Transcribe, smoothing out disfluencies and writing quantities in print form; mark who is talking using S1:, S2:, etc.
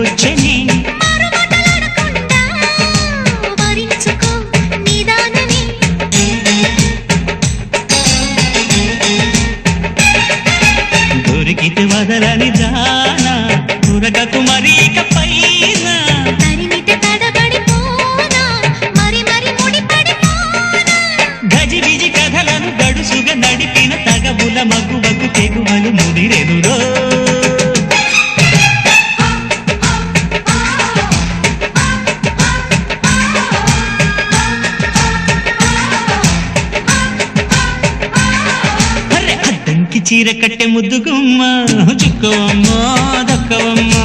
S1: దిగొచ్చని దొరికితే వదలని జానా ఉరకకు మరి ఇక పైన గజిబిజి కథలను గడుసుగా నడిపిన తగబుల మగువకు తెగువలు ముదిరెనురో చీర కట్టె ముద్దుగుమ్మ చుక్కవమ్మ దక్కవమ్మ